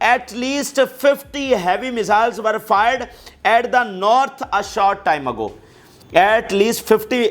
at least 50 heavy missiles were fired at the north a short time ago. At least 50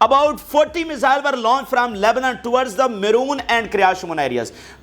about 40 missiles were launched from Lebanon towards the Meroon and Kiryat Shmona areas.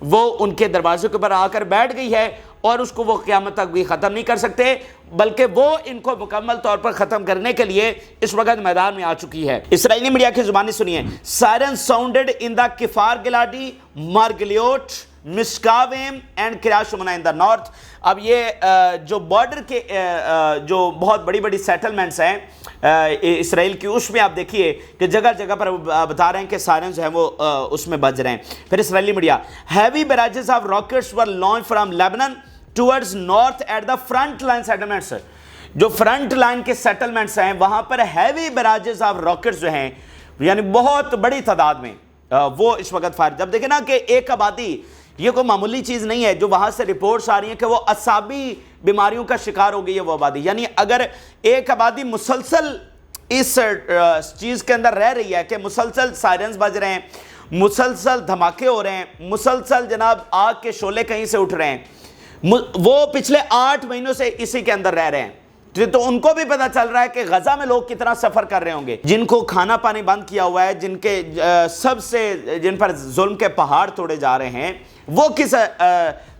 وہ ان کے دروازے کے اوپر آ کر بیٹھ گئی ہے اور اس کو وہ قیامت تک بھی ختم نہیں کر سکتے، بلکہ وہ ان کو مکمل طور پر ختم کرنے کے لیے اس وقت میدان میں آ چکی ہے۔ اسرائیلی میڈیا کی زبانی سنیے، سائرن ساؤنڈڈ ان دا کفار گلاڈی، مارگلیوٹ، مسکاویم اینڈ کریاشمنا ان دا نارتھ۔ اب یہ جو بارڈر کے جو بہت بڑی بڑی سیٹلمنٹس ہیں اسرائیل کی، اس میں آپ دیکھیے کہ جگہ جگہ پر بتا رہے ہیں کہ سائرنز ہیں وہ اس میں بج رہے ہیں۔ پھر Israeli media, heavy barrages of rockets were launch from Lebanon towards north at the front line settlements. جو فرنٹ لائن کے سیٹلمنٹس ہیں وہاں پر ہیوی بیراجز آف راکٹس جو ہیں، یعنی بہت بڑی تعداد میں وہ اس وقت فائر۔ جب دیکھیں نا کہ ایک آبادی، یہ کوئی معمولی چیز نہیں ہے، جو وہاں سے رپورٹس آ رہی ہیں کہ وہ اعصابی بیماریوں کا شکار ہو گئی ہے وہ آبادی، یعنی اگر ایک آبادی مسلسل اس چیز کے اندر رہ رہی ہے کہ مسلسل سائرنز بج رہے ہیں، مسلسل دھماکے ہو رہے ہیں، مسلسل جناب آگ کے شعلے کہیں سے اٹھ رہے ہیں، وہ پچھلے 8 مہینوں سے اسی کے اندر رہ رہے ہیں، تو ان کو بھی پتا چل رہا ہے کہ غزہ میں لوگ کتنا سفر کر رہے ہوں گے، جن کو کھانا پانی بند کیا ہوا ہے، جن کے سب سے جن پر ظلم کے پہاڑ توڑے جا رہے ہیں، وہ کس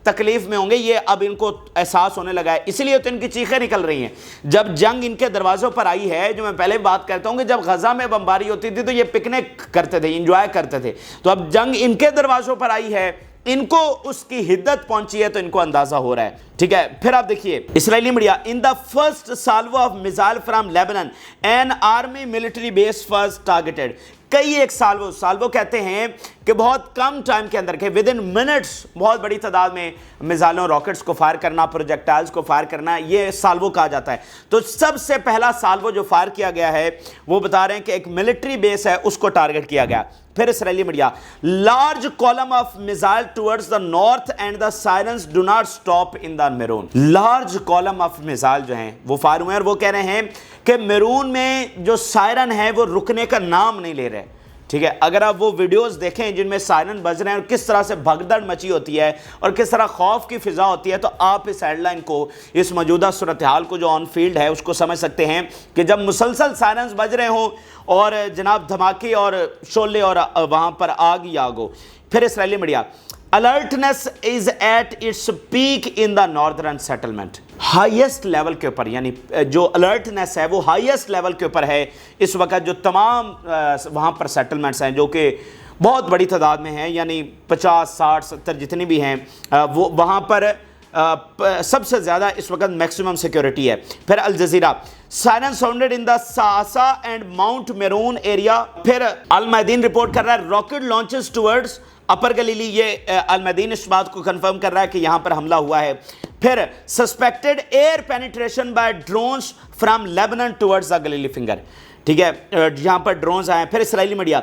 تکلیف میں ہوں گے، یہ اب ان کو احساس ہونے لگا ہے۔ اسی لیے تو ان کی چیخیں نکل رہی ہیں۔ جب جنگ ان کے دروازوں پر آئی ہے، جو میں پہلے بات کرتا ہوں کہ جب غزہ میں بمباری ہوتی تھی تو یہ پکنک کرتے تھے، انجوائے کرتے تھے، تو اب جنگ ان کے دروازوں پر آئی ہے، ان کو اس کی حدت پہنچی ہے تو ان کو اندازہ ہو رہا ہے، ٹھیک ہے۔ پھر آپ دیکھیے Israeli media, in the first salvo of missile from Lebanon an army military base was targeted. کئی ایک سالوو کہتے ہیں کہ بہت کم ٹائم کے اندر، کہ ودن منٹس بہت بڑی تعداد میں میزائلوں راکٹس کو فائر کرنا، پروجیکٹائلز کو فائر کرنا، یہ سالوو کہا جاتا ہے۔ تو سب سے پہلا سالوو جو فائر کیا گیا ہے وہ بتا رہے ہیں کہ ایک ملٹری بیس ہے، اس کو ٹارگٹ کیا گیا۔ پھر Israeli media, large column of missile towards the north and the sirens do not stop in the Meron. Large column of missile جو ہیں وہ فائر ہوئے ہیں، اور وہ کہہ رہے ہیں کہ میرون میں جو سائرن ہے وہ رکنے کا نام نہیں لے رہے، ٹھیک ہے۔ اگر آپ وہ ویڈیوز دیکھیں جن میں سائرن بج رہے ہیں اور کس طرح سے بھگدڑ مچی ہوتی ہے اور کس طرح خوف کی فضا ہوتی ہے، تو آپ اس ہیڈ لائن کو، اس موجودہ صورتحال کو جو آن فیلڈ ہے اس کو سمجھ سکتے ہیں کہ جب مسلسل سائرنز بج رہے ہوں اور جناب دھماکے اور شعلے اور وہاں پر آگ ہی آگ ہو۔ پھر Israeli media, alertness is at its peak in the northern settlement۔ Highest level کے اوپر، یعنی جو الرٹنس ہے وہ ہائیسٹ لیول کے اوپر ہے اس وقت، جو تمام وہاں پر سیٹلمنٹس ہیں جو کہ بہت بڑی تعداد میں ہیں، یعنی 50 60 70 جتنی بھی ہیں، وہ وہاں پر سب سے زیادہ اس وقت میکسیمم سیکیورٹی ہے۔ پھر Al Jazeera, siren sounded in the Sasa and Mount Meron area. پھر المیدین رپورٹ کر رہا ہے rocket launches towards Upper Galilee, یہ المیدین اس بات کو کنفرم کر رہا ہے کہ یہاں پر حملہ ہوا ہے۔ پھر suspected air penetration by drones from Lebanon towards the Galilee finger, ٹھیک ہے، یہاں پر ڈرونز آئے ہیں۔ پھر Israeli media,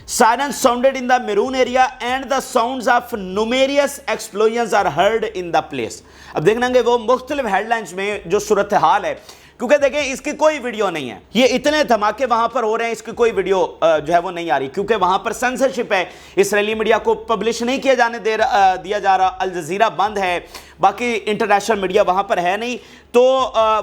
siren sounded in the Meron area and the sounds of numerous explosions are heard in the place. اب دیکھنا کہ وہ مختلف ہیڈ لائنز میں جو صورتحال ہے، کیونکہ دیکھیں اس کی کوئی ویڈیو نہیں ہے، یہ اتنے دھماکے وہاں پر ہو رہے ہیں، اس کی کوئی ویڈیو جو ہے وہ نہیں آ رہی، کیونکہ وہاں پر سینسرشپ ہے، اسرائیلی میڈیا کو پبلش نہیں کیا جانے دیا جا رہا، الجزیرہ بند ہے، باقی انٹرنیشنل میڈیا وہاں پر ہے نہیں، تو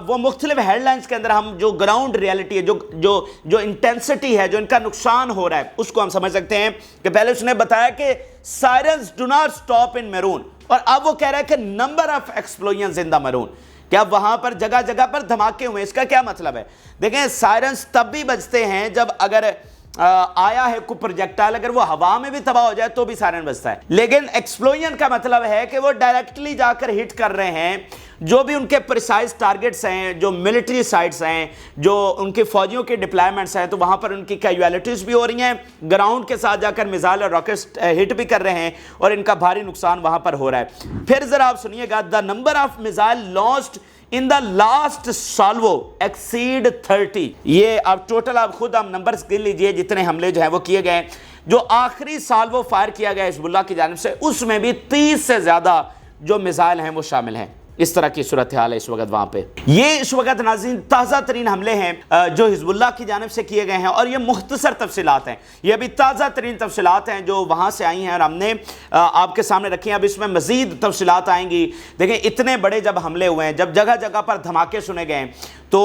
وہ مختلف ہیڈ لائنز کے اندر ہم جو گراؤنڈ ریالٹی ہے، جو انٹینسٹی ہے، جو ان کا نقصان ہو رہا ہے، اس کو ہم سمجھ سکتے ہیں کہ پہلے اس نے بتایا کہ sirens do not stop in Meron, اور اب وہ کہہ رہا ہے کہ number of explosions in the Meron, کہ اب وہاں پر جگہ جگہ پر دھماکے ہوئے۔ اس کا کیا مطلب ہے؟ دیکھیں سائرنز تب بھی بجتے ہیں جب اگر آیا ہے کوئی پروجیکٹائل، اگر وہ ہوا میں بھی تباہ ہو جائے تو بھی سائرن بجتا ہے، لیکن ایکسپلوژن کا مطلب ہے کہ وہ ڈائریکٹلی جا کر ہٹ کر رہے ہیں جو بھی ان کے پریسائز ٹارگٹس ہیں، جو ملٹری سائٹس ہیں، جو ان کی فوجیوں کے ڈپلائمنٹس ہیں، تو وہاں پر ان کی کیجویلٹیز بھی ہو رہی ہیں، گراؤنڈ کے ساتھ جا کر میزائل اور راکٹس ہٹ بھی کر رہے ہیں، اور ان کا بھاری نقصان وہاں پر ہو رہا ہے۔ پھر ذرا آپ سنیے گا، the number of missile launched in the last salvo exceed 30۔ یہ آپ ٹوٹل آپ خود ہم نمبرز گن لیجئے جتنے حملے جو ہیں وہ کیے گئے، جو آخری سالوو فائر کیا گیا حزب اللہ کی جانب سے، اس میں بھی 30 سے زیادہ جو میزائل ہیں وہ شامل ہیں۔ اس طرح کی صورتحال ہے اس وقت وہاں پہ. یہ اس وقت ناظرین تازہ ترین حملے ہیں جو حزب اللہ کی جانب سے کیے گئے ہیں, اور یہ مختصر تفصیلات ہیں, یہ ابھی تازہ ترین تفصیلات ہیں جو وہاں سے آئی ہیں اور ہم نے آپ کے سامنے رکھی ہیں. اب اس میں مزید تفصیلات آئیں گی. دیکھیں اتنے بڑے جب حملے ہوئے ہیں, جب جگہ جگہ پر دھماکے سنے گئے تو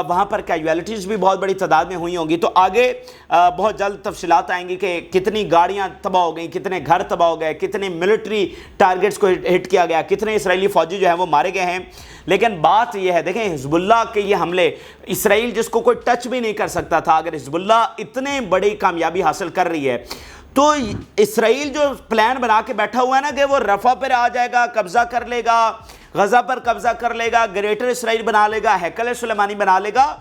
وہاں پر کیجویلٹیز بھی بہت بڑی تعداد میں ہوئی ہوں گی. تو آگے بہت جلد تفصیلات آئیں گی کہ کتنی گاڑیاں تباہ ہو گئیں, کتنے گھر تباہ ہو گئے, کتنے ملٹری ٹارگٹس کو ہٹ کیا گیا, کتنے اسرائیلی فوجی جو ہیں وہ مارے گئے ہیں. لیکن بات یہ ہے, دیکھیں حزب اللہ کے یہ حملے, اسرائیل جس کو کوئی ٹچ بھی نہیں کر سکتا تھا, اگر حزب اللہ اتنے بڑی کامیابی حاصل کر رہی ہے تو اسرائیل جو پلان بنا کے بیٹھا ہوا ہے نا کہ وہ رفح پر آ جائے گا, قبضہ کر لے گا, غزہ پر قبضہ کر لے گا, گریٹر اسرائیل بنا لے گا, ہیکل سلیمانی بنا لے گا,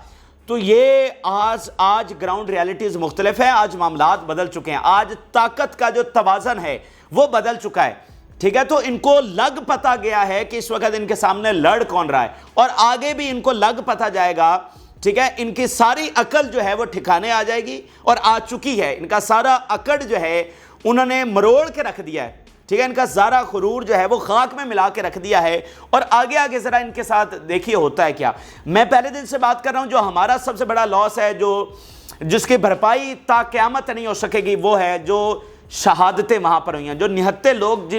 تو یہ آج گراؤنڈ ریالٹیز مختلف ہے. آج معاملات بدل چکے ہیں, آج طاقت کا جو توازن ہے وہ بدل چکا ہے. ٹھیک ہے, تو ان کو لگ پتا گیا ہے کہ اس وقت ان کے سامنے لڑ کون رہا ہے, اور آگے بھی ان کو لگ پتا جائے گا. ٹھیک ہے, ان کی ساری عقل جو ہے وہ ٹھکانے آ جائے گی, اور آ چکی ہے. ان کا سارا عقد جو ہے انہوں نے مروڑ کے رکھ دیا ہے. ٹھیک ہے, ان کا سارا غرور جو ہے وہ خاک میں ملا کے رکھ دیا ہے. اور آگے ذرا ان کے ساتھ دیکھیے ہوتا ہے کیا. میں پہلے دن سے بات کر رہا ہوں, جو ہمارا سب سے بڑا لاس ہے, جس کی بھرپائی تا قیامت نہیں ہو سکے گی, وہ ہے جو شہادتیں وہاں پر ہوئی ہیں, جو 79 لوگ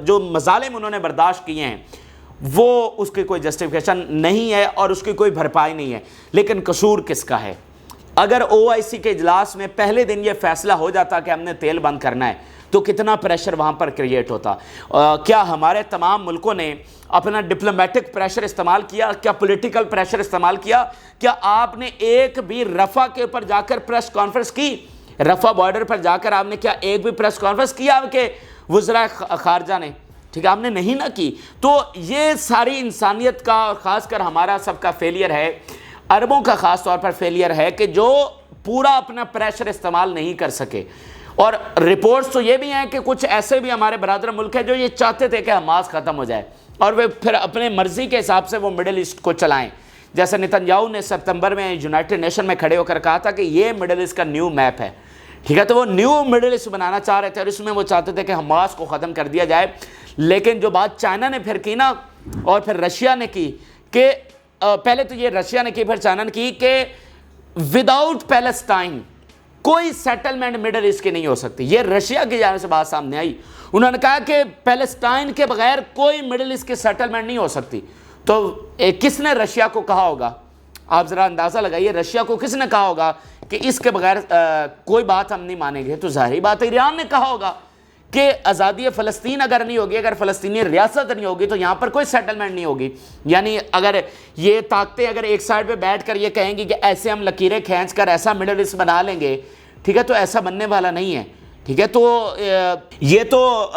جو مظالم انہوں نے برداشت کیے ہیں, وہ اس کی کوئی جسٹیفیکیشن نہیں ہے اور اس کی کوئی بھرپائی نہیں ہے. لیکن قصور کس کا ہے؟ اگر OIC کے اجلاس میں پہلے دن یہ فیصلہ ہو جاتا کہ ہم نے تیل بند کرنا ہے تو کتنا پریشر وہاں پر کریٹ ہوتا. کیا ہمارے تمام ملکوں نے اپنا ڈپلومیٹک پریشر استعمال کیا؟ کیا پولیٹیکل پریشر استعمال کیا؟ کیا آپ نے ایک بھی رفح کے اوپر جا کر پریس کانفرنس کی؟ رفح بارڈر پر جا کر آپ نے کیا ایک بھی پریس کانفرنس کیا آپ کے وزراء خارجہ نے؟ ٹھیک ہے, آپ نے نہیں نہ کی. تو یہ ساری انسانیت کا اور خاص کر ہمارا سب کا فیلئر ہے, عربوں کا خاص طور پر فیلئر ہے کہ جو پورا اپنا پریشر استعمال نہیں کر سکے. اور رپورٹس تو یہ بھی ہیں کہ کچھ ایسے بھی ہمارے برادر ملک ہیں جو یہ چاہتے تھے کہ حماس ختم ہو جائے اور وہ پھر اپنے مرضی کے حساب سے وہ مڈل ایسٹ کو چلائیں. جیسے نتن یاہو نے سپتمبر میں یونائٹڈ نیشن میں کھڑے ہو کر کہا تھا کہ یہ مڈل ایسٹ کا نیو میپ ہے. ٹھیک ہے, تو وہ نیو مڈل ایسٹ بنانا چاہ رہے تھے اور اس میں وہ چاہتے تھے کہ حماس کو ختم کر دیا جائے. لیکن جو بات چائنا نے پھر کی نا, اور پھر رشیا نے کی, کہ پہلے تو یہ رشیا نے کی پھر چائنا نے کی کہ وداؤٹ پیلسٹائن کوئی سیٹلمنٹ مڈل ایسٹ کی نہیں ہو سکتی. یہ رشیا کی جانب سے بات سامنے آئی. انہوں نے کہا کہ پیلسٹائن کے بغیر کوئی مڈل ایسٹ کی سیٹلمنٹ نہیں ہو سکتی. تو کس نے رشیا کو کہا ہوگا؟ آپ ذرا اندازہ لگائیے, رشیا کو کس نے کہا ہوگا کہ اس کے بغیر کوئی بات ہم نہیں مانیں گے؟ تو ظاہری بات ہے ایران نے کہا ہوگا کہ آزادی فلسطین اگر نہیں ہوگی, اگر فلسطینی ریاست نہیں ہوگی تو یہاں پر کوئی سیٹلمنٹ نہیں ہوگی. یعنی اگر یہ طاقتیں اگر ایک سائڈ پہ بیٹھ کر یہ کہیں گی کہ ایسے ہم لکیریں کھینچ کر ایسا مڈل ایسٹ بنا لیں گے, ٹھیک ہے, تو ایسا بننے والا نہیں ہے. ٹھیک ہے, تو یہ تو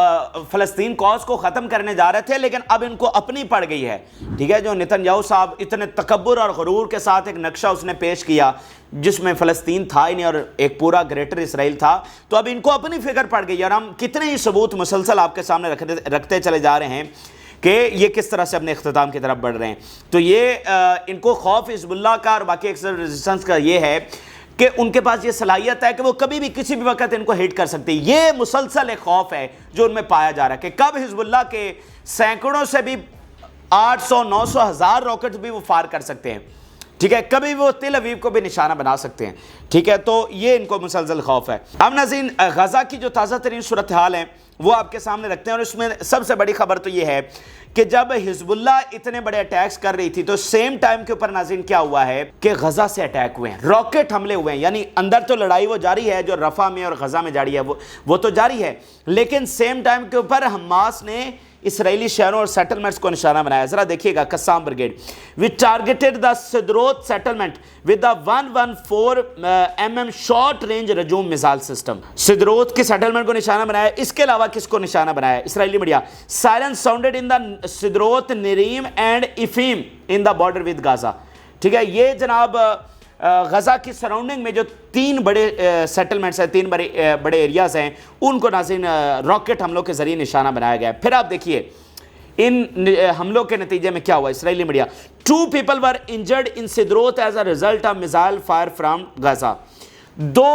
فلسطین کاز کو ختم کرنے جا رہے تھے, لیکن اب ان کو اپنی پڑ گئی ہے. ٹھیک ہے, جو نتن یاہو صاحب اتنے تکبر اور غرور کے ساتھ ایک نقشہ اس نے پیش کیا جس میں فلسطین تھا ہی نہیں اور ایک پورا گریٹر اسرائیل تھا, تو اب ان کو اپنی فکر پڑ گئی. اور ہم کتنے ہی ثبوت مسلسل آپ کے سامنے رکھتے چلے جا رہے ہیں کہ یہ کس طرح سے اپنے اختتام کی طرف بڑھ رہے ہیں. تو یہ ان کو خوف حزب اللہ کا اور باقی ایکسٹرنل ریزسٹنس کا یہ ہے کہ ان کے پاس یہ صلاحیت ہے کہ وہ کبھی بھی کسی بھی وقت ان کو ہٹ کر سکتے. یہ مسلسل ایک خوف ہے جو ان میں پایا جا رہا ہے کہ کب حزب اللہ کے سینکڑوں سے بھی 800 900 ہزار راکٹ بھی وہ فائر کر سکتے ہیں. ٹھیک ہے, کبھی وہ تل ابیب کو بھی نشانہ بنا سکتے ہیں. ٹھیک ہے, تو یہ ان کو مسلسل خوف ہے. اب ناظرین, غزہ کی جو تازہ ترین صورتحال ہے وہ آپ کے سامنے رکھتے ہیں, اور اس میں سب سے بڑی خبر تو یہ ہے کہ جب حزب اللہ اتنے بڑے اٹیکس کر رہی تھی تو سیم ٹائم کے اوپر ناظرین کیا ہوا ہے کہ غزہ سے اٹیک ہوئے ہیں, راکٹ حملے ہوئے ہیں. یعنی اندر تو لڑائی وہ جاری ہے جو رفح میں اور غزہ میں جاری ہے وہ تو جاری ہے, لیکن سیم ٹائم کے اوپر حماس نے اسرائیلی شہروں اور سیٹلمنٹس کو نشانہ بنایا. ذرا دیکھیے گا, Qassam brigade we targeted the Sderot settlement with the 114 mm short range Rujum missile system. Sderot کے سیٹلمنٹ کو نشانہ بنایا. اس کے علاوہ کس کو نشانہ بنایا؟ Israeli media. Siren sounded in the Sderot, Nirim and Ibim in the border with Gaza. ٹھیک ہے, یہ جناب غزہ کی سراؤنڈنگ میں جو 3 بڑے سیٹلمنٹس ہیں, 3 بڑے ایریاز ہیں, ان کو ناظرین راکٹ حملوں کے ذریعے نشانہ بنایا گیا ہے. پھر آپ دیکھیے ان حملوں کے نتیجے میں کیا ہوا. اسرائیلی media, 2 people were injured in Sderot as a result of missile fire from Gaza. 2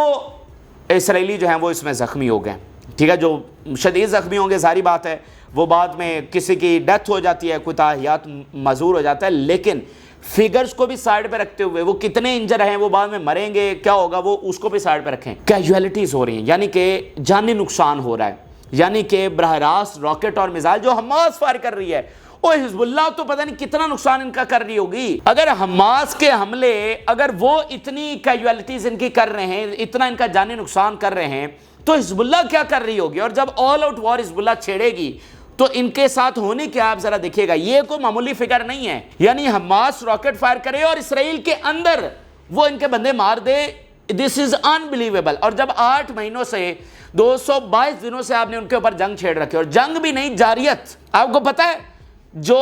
اسرائیلی جو ہیں وہ اس میں زخمی ہو گئے. ٹھیک ہے، جو شدید زخمی ہوں گے ظاہری بات ہے وہ بعد میں کسی کی ڈیتھ ہو جاتی ہے، کوئی تاحیات معذور ہو جاتا ہے، لیکن فگرز کو بھی سائیڈ پہ رکھتے ہوئے وہ کتنے انجر ہیں، وہ بعد میں مریں گے کیا ہوگا، وہ اس کو بھی سائیڈ پہ رکھیں. کیجویلٹیز ہو رہی ہیں، یعنی کہ جانی نقصان ہو رہا ہے، یعنی کہ براہ راست راکٹ اور میزائل جو حماس فائر کر رہی ہے، وہ حزب اللہ تو پتہ نہیں کتنا نقصان ان کا کر رہی ہوگی. اگر حماس کے حملے اگر وہ اتنی کیجویلٹیز ان کی کر رہے ہیں، اتنا ان کا جانی نقصان کر رہے ہیں، تو حزب اللہ کیا کر رہی ہوگی. اور جب آل آؤٹ وار حزب اللہ چھیڑے گی تو ان کے ساتھ ہونے کیا، آپ ذرا دیکھیے گا. یہ کوئی معمولی فگر نہیں ہے، یعنی حماس راکٹ فائر کرے اور اسرائیل کے اندر وہ ان کے بندے مار دے. دس از انبلیویبل. اور جب 8 مہینوں سے 222 دنوں سے آپ نے ان کے اوپر جنگ چھیڑ رکھی، اور جنگ بھی نہیں جاریت. آپ کو پتہ ہے جو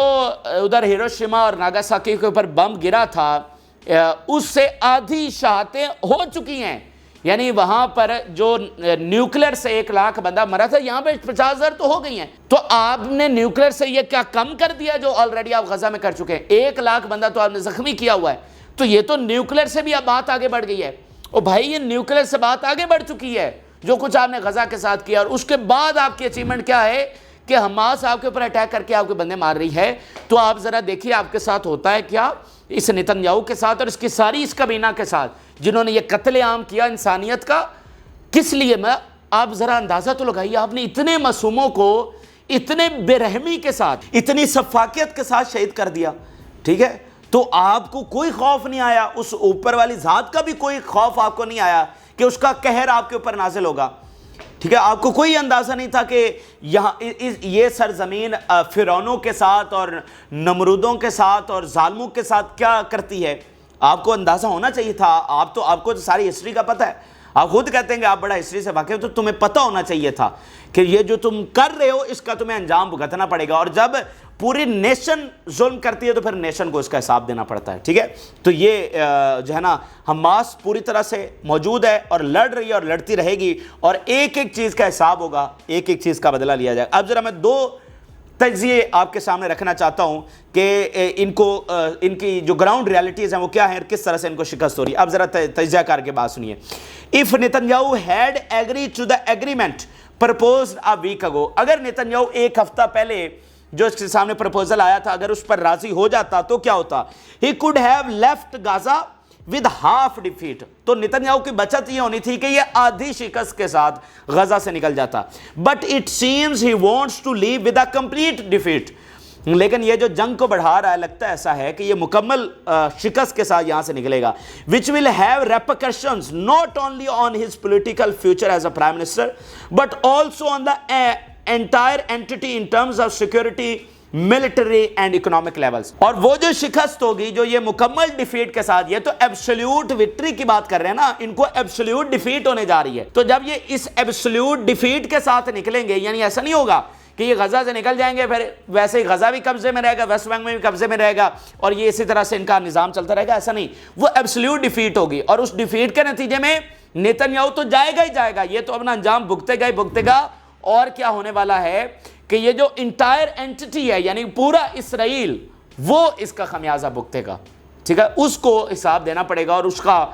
ادھر ہیروشیما اور ناگاساکی کے اوپر بم گرا تھا، اس سے آدھی شہادتیں ہو چکی ہیں. یعنی وہاں پر جو نیوکلیر سے 1 لاکھ بندہ مرا تھا، یہاں پہ 50,000 تو ہو گئی ہیں. تو آپ نے نیوکلیر سے یہ کیا کم کر دیا جو آلریڈی آپ غزہ میں کر چکے ہیں. 1 لاکھ بندہ تو آپ نے زخمی کیا ہوا ہے. تو یہ تو نیوکلیر سے بھی اب بات آگے بڑھ گئی ہے. اور بھائی یہ نیوکلیر سے بات آگے بڑھ چکی ہے جو کچھ آپ نے غزہ کے ساتھ کیا. اور اس کے بعد آپ کی اچیومنٹ کیا ہے کہ حماس آپ کے اوپر اٹیک کر کے آپ کے بندے مار رہی ہے. تو آپ ذرا دیکھیے آپ کے ساتھ ہوتا ہے کیا اس نتن یاہو کے ساتھ اور اس کی ساری اس کابینہ کے ساتھ جنہوں نے یہ قتل عام کیا انسانیت کا. کس لیے؟ میں آپ ذرا اندازہ تو لگائیے، آپ نے اتنے معصوموں کو اتنے بے رحمی کے ساتھ، اتنی سفاکیت کے ساتھ شہید کر دیا. ٹھیک ہے، تو آپ کو کوئی خوف نہیں آیا، اس اوپر والی ذات کا بھی کوئی خوف آپ کو نہیں آیا کہ اس کا قہر آپ کے اوپر نازل ہوگا. ٹھیک ہے، آپ کو کوئی اندازہ نہیں تھا کہ یہاں یہ سرزمین فرعونوں کے ساتھ اور نمرودوں کے ساتھ اور ظالموں کے ساتھ کیا کرتی ہے. آپ کو اندازہ ہونا چاہیے تھا. آپ کو تو ساری ہسٹری کا پتہ ہے، آپ خود کہتے ہیں کہ آپ بڑا ہسٹری سے واقف، تو تمہیں پتہ ہونا چاہیے تھا کہ یہ جو تم کر رہے ہو اس کا تمہیں انجام بھگتنا پڑے گا. اور جب پوری نیشن ظلم کرتی ہے تو پھر نیشن کو اس کا حساب دینا پڑتا ہے. ٹھیک ہے، تو یہ جو ہے نا حماس پوری طرح سے موجود ہے اور لڑ رہی ہے اور لڑتی رہے گی، اور ایک ایک چیز کا حساب ہوگا، ایک ایک چیز کا بدلہ لیا جائے. اب ذرا میں 2 تجزیے آپ کے سامنے رکھنا چاہتا ہوں کہ ان کی جو گراؤنڈ ریالٹیز ہیں وہ کیا ہیں اور کس طرح سے ان کو شکست ہو رہی ہے. اب ذرا تجزیہ کار کے بات سنیے. If Netanyahu had agreed to the agreement proposed a week ago، اگر نیتن یاہو 1 ہفتہ پہلے جو اس کے سامنے پروپوزل آیا تھا اگر اس پر راضی ہو جاتا تو کیا ہوتا. He could have left Gaza with half defeat. تو نیتن یاہو کی بچت یہ ہونی تھی کہ یہ آدھی شکست کے ساتھ غزہ سے نکل جاتا. But it seems he wants to leave with a complete defeat. لیکن یہ جو جنگ کو بڑھا رہا ہے لگتا ہے ایسا ہے کہ یہ مکمل شکست کے ساتھ یہاں سے نکلے گا. which will have repercussions not only on his political future as a prime minister but also on the entire entity in terms of security, military and economic levels. اور وہ جو شکست ہوگی جو یہ مکمل ڈیفیٹ کے ساتھ، یہ تو ایبسلیوٹ وکٹری کی بات کر رہے ہیں نا، ان کو ایبسلیوٹ ڈیفیٹ ہونے جا رہی ہے. تو جب یہ اس ایبسلیوٹ ڈیفیٹ کے ساتھ نکلیں گے، یعنی ایسا نہیں ہوگا کہ یہ غزہ سے نکل جائیں گے پھر ویسے ہی غزہ بھی قبضے میں رہے گا، ویسٹ بینک میں بھی قبضے میں رہے گا اور یہ اسی طرح سے ان کا نظام چلتا رہے گا، ایسا نہیں. وہ ایبسلیوٹ ڈیفیٹ ہوگی اور اس ڈیفیٹ کے نتیجے میں نیتن یاہو تو جائے گا ہی جائے گا، یہ تو اپنا انجام بھگتے گا. اور کیا ہونے والا ہے کہ یہ جو انٹائر اینٹی ہے یعنی پورا اسرائیل، وہ اس کا خمیازہ بھگتے گا. ٹھیک ہے، اس کو حساب دینا پڑے گا اور اس کا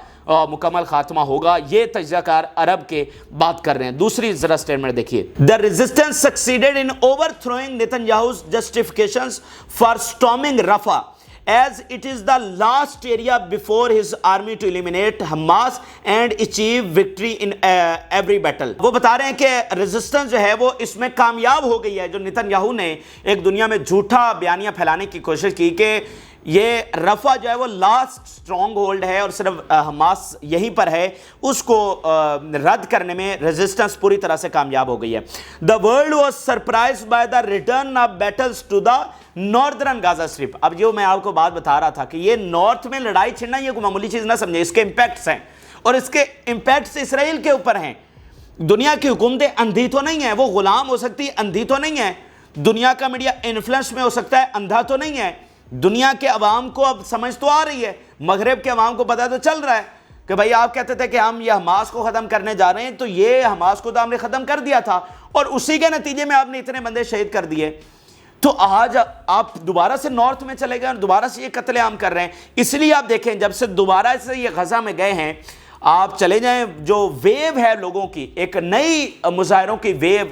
مکمل خاتمہ ہوگا. یہ تجزیہ کار عرب کے بات کر رہے ہیں. دوسری ذرا سٹیٹمنٹ دیکھیے. The resistance succeeded in overthrowing Netanyahu's justifications for storming Rafah as it is the last area before his army to eliminate Hamas and achieve victory in every battle. وہ بتا رہے ہیں کہ ریزسٹنس جو ہے وہ اس میں کامیاب ہو گئی ہے. جو نیتن یاہو نے ایک دنیا میں جھوٹا بیانیہ پھیلانے کی کوشش کی کہ یہ رفح جو ہے وہ لاسٹ سٹرونگ ہولڈ ہے اور صرف حماس یہیں پر ہے، اس کو رد کرنے میں ریزسٹنس پوری طرح سے کامیاب ہو گئی ہے. The world was surprised by the return of battles to the northern Gaza Strip. اب جو میں آپ کو بات بتا رہا تھا کہ یہ نارتھ میں لڑائی چھڑنا یہ کوئی معمولی چیز نہ سمجھے، اس کے امپیکٹس ہیں اور اس کے امپیکٹس اسرائیل کے اوپر ہیں. دنیا کی حکومتیں اندھی تو نہیں ہیں، وہ غلام ہو سکتی اندھی تو نہیں ہے. دنیا کا میڈیا انفلوئنس میں ہو سکتا ہے، اندھا تو نہیں ہے. دنیا کے عوام کو اب سمجھ تو آ رہی ہے، مغرب کے عوام کو پتہ تو چل رہا ہے کہ بھائی آپ کہتے تھے کہ ہم یہ حماس کو ختم کرنے جا رہے ہیں، تو یہ حماس کو تو ہم نے ختم کر دیا تھا اور اسی کے نتیجے میں آپ نے اتنے بندے شہید کر دیے. تو آج آپ دوبارہ سے نارتھ میں چلے گئے اور دوبارہ سے یہ قتل عام کر رہے ہیں. اس لیے آپ دیکھیں جب سے دوبارہ سے یہ غزہ میں گئے ہیں، آپ چلے جائیں جو ویو ہے لوگوں کی، ایک نئی مظاہروں کی ویو،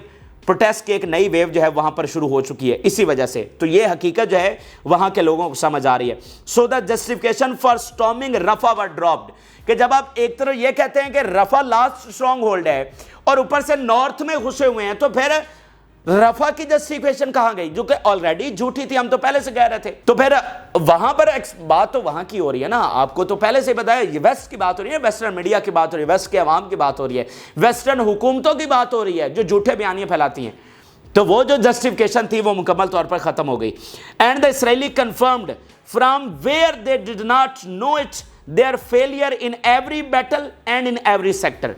پروٹیسٹ کی ایک نئی ویو جو ہے وہاں پر شروع ہو چکی ہے اسی وجہ سے. تو یہ حقیقت جو ہے وہاں کے لوگوں کو سمجھ آ رہی ہے. So the justification for storming Rafah were dropped, کہ جب آپ ایک طرف یہ کہتے ہیں کہ رفح لاسٹ اسٹرانگ ہولڈ ہے اور اوپر سے نارتھ میں گھسے ہوئے ہیں، تو پھر رفح کی جسٹیفیکیشن کہاں گئی، جو کہ آلریڈی جھوٹی تھی، ہم تو پہلے سے کہہ رہے تھے. تو پھر وہاں پر بات تو وہاں کی ہو رہی ہے نا، آپ کو تو پہلے سے بتایا، یہ ویسٹ کی بات ہو رہی ہے، ویسٹرن میڈیا کی بات ہو رہی ہے، ویسٹ کے عوام کی بات ہو رہی ہے، ویسٹرن حکومتوں کی بات ہو رہی ہے جو جھوٹے بیانیے پھیلاتی ہیں. تو وہ جو جسٹیفیکیشن تھی وہ مکمل طور پر ختم ہو گئی. And the Israeli confirmed from where they did not know it their failure in every battle and in every sector.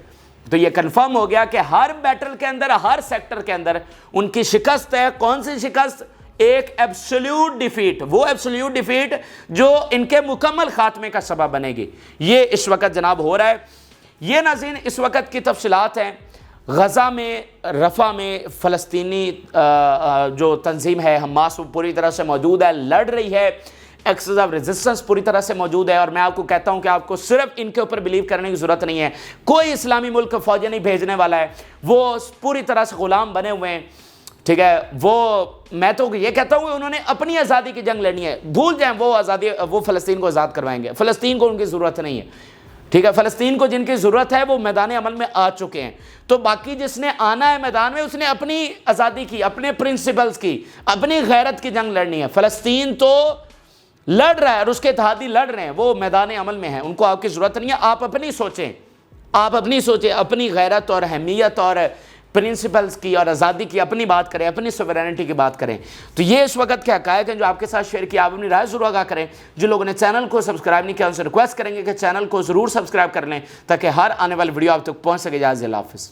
تو یہ کنفرم ہو گیا کہ ہر بیٹل کے اندر، ہر سیکٹر کے اندر ان کی شکست ہے. کون سی شکست؟ ایک ایبسلیوٹ ڈیفیٹ، وہ ایبسلیوٹ ڈیفیٹ جو ان کے مکمل خاتمے کا سبب بنے گی. یہ اس وقت جناب ہو رہا ہے. یہ ناظرین اس وقت کی تفصیلات ہیں. غزہ میں، رفح میں فلسطینی جو تنظیم ہے حماس وہ پوری طرح سے موجود ہے، لڑ رہی ہے، ایکسس آف ریزسٹنس پوری طرح سے موجود ہے. اور میں آپ کو کہتا ہوں کہ آپ کو صرف ان کے اوپر بلیو کرنے کی ضرورت نہیں ہے. کوئی اسلامی ملک فوجیں نہیں بھیجنے والا ہے، وہ پوری طرح سے غلام بنے ہوئے ہیں. ٹھیک ہے، میں تو یہ کہتا ہوں کہ انہوں نے اپنی آزادی کی جنگ لڑنی ہے. بھول جائیں وہ آزادی، وہ فلسطین کو آزاد کروائیں گے. فلسطین کو ان کی ضرورت نہیں ہے. ٹھیک ہے، فلسطین کو جن کی ضرورت ہے وہ میدان عمل میں آ چکے ہیں. تو باقی جس نے آنا ہے میدان میں، اس نے اپنی آزادی کی، اپنے پرنسپلز کی، اپنی غیرت کی جنگ لڑنی ہے. فلسطین تو لڑ رہا ہے اور اس کے اتحادی لڑ رہے ہیں، وہ میدان عمل میں ہیں، ان کو آپ کی ضرورت نہیں ہے. آپ اپنی سوچیں، اپنی غیرت اور اہمیت اور پرنسپلز کی اور آزادی کی اپنی بات کریں، اپنی سوورینٹی کی بات کریں. تو یہ اس وقت کے حقائق ہیں جو آپ کے ساتھ شیئر کیا. آپ اپنی رائے ضرور آگاہ کریں. جو لوگوں نے چینل کو سبسکرائب نہیں کیا ان سے ریکویسٹ کریں گے کہ چینل کو ضرور سبسکرائب کر لیں تاکہ ہر آنے والی ویڈیو آپ تک پہنچ سکے. اللہ حافظ.